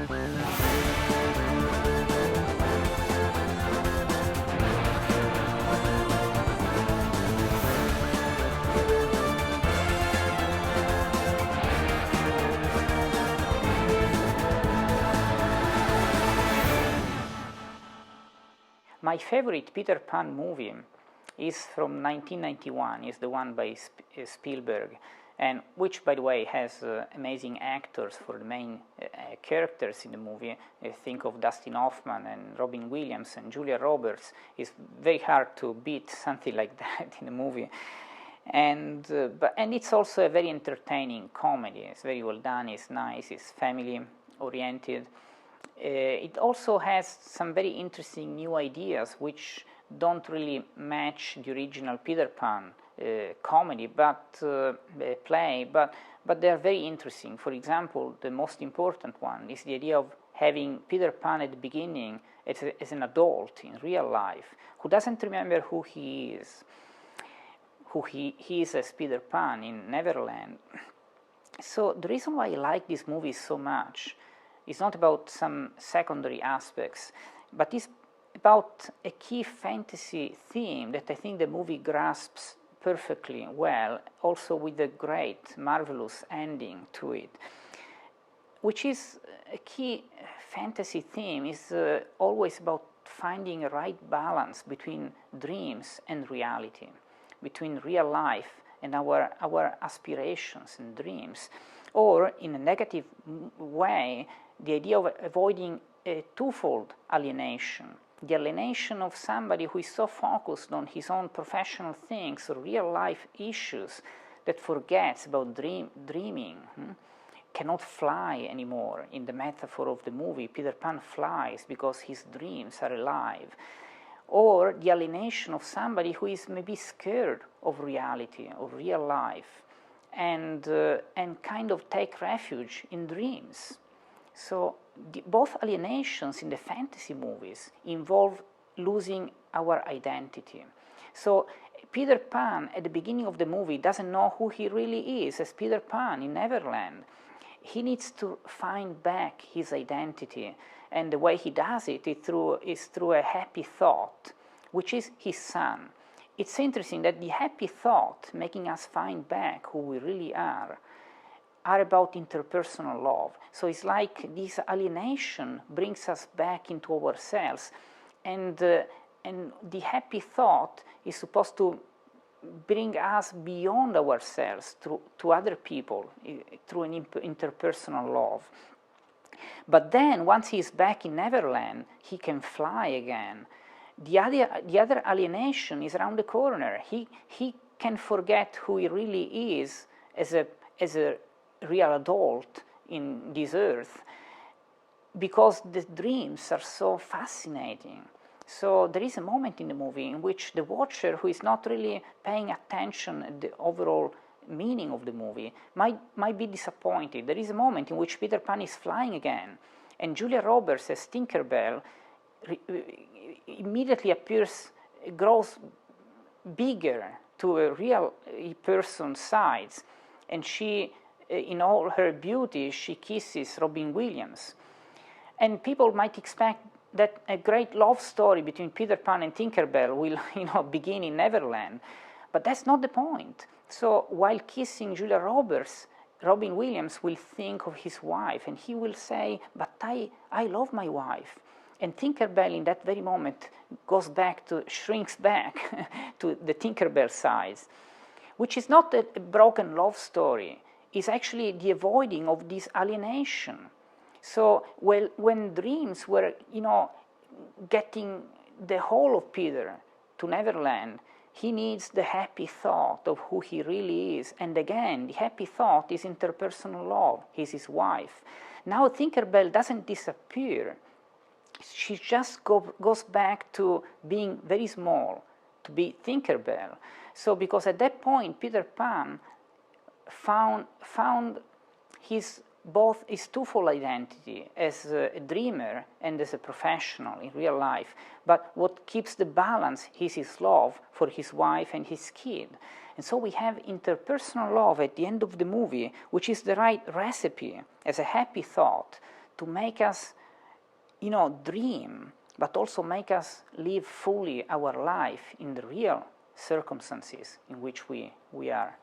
My favorite Peter Pan movie is from 1991, is the one by Spielberg, and which, by the way, has amazing actors for the main characters in the movie. Think of Dustin Hoffman and Robin Williams and Julia Roberts. It's very hard to beat something like that in a movie. And it's also a very entertaining comedy. It's very well done, it's nice, it's family oriented. It also has some very interesting new ideas which don't really match the original Peter Pan comedy, but play, but they are very interesting. For example, the most important one is the idea of having Peter Pan at the beginning as an adult in real life, who doesn't remember who he is, he is as Peter Pan in Neverland. So the reason why I like this movie so much is not about some secondary aspects, but it's about a key fantasy theme that I think the movie grasps perfectly well, also with a great, marvelous ending to it, which is a key fantasy theme is always about finding a right balance between dreams and reality, between real life and our aspirations and dreams, or in a negative way, the idea of avoiding a twofold alienation. The alienation of somebody who is so focused on his own professional things or real life issues that forgets about dreaming, cannot fly anymore. In the metaphor of the movie, Peter Pan flies because his dreams are alive. Or the alienation of somebody who is maybe scared of reality, of real life, and kind of take refuge in dreams. So both alienations in the fantasy movies involve losing our identity. So Peter Pan at the beginning of the movie doesn't know who he really is as Peter Pan in Neverland. He needs to find back his identity, and the way he does it is through a happy thought, which is his son. It's interesting that the happy thought making us find back who we really are about interpersonal love. So it's like this alienation brings us back into ourselves, and the happy thought is supposed to bring us beyond ourselves to other people through an interpersonal love. But then, once he's back in Neverland, he can fly again. The other alienation is around the corner. He can forget who he really is as a real adult in this earth, because the dreams are so fascinating. So there is a moment in the movie in which the watcher, who is not really paying attention to the overall meaning of the movie, might be disappointed. There is a moment in which Peter Pan is flying again, and Julia Roberts as Tinkerbell immediately grows bigger to a real person's size, and she, in all her beauty, she kisses Robin Williams. And people might expect that a great love story between Peter Pan and Tinkerbell will, begin in Neverland, but that's not the point. So while kissing Julia Roberts, Robin Williams will think of his wife, and he will say, "But I love my wife." And Tinkerbell, in that very moment, shrinks back to the Tinkerbell size, which is not a broken love story. Is actually the avoiding of this alienation. So when dreams were, getting the whole of Peter to Neverland, he needs the happy thought of who he really is. And again, the happy thought is interpersonal love. He's his wife. Now Tinkerbell doesn't disappear. She just goes back to being very small, to be Tinkerbell. So because at that point, Peter Pan found his twofold identity as a dreamer and as a professional in real life. But what keeps the balance is his love for his wife and his kid. And so we have interpersonal love at the end of the movie, which is the right recipe as a happy thought to make us, dream, but also make us live fully our life in the real circumstances in which we are.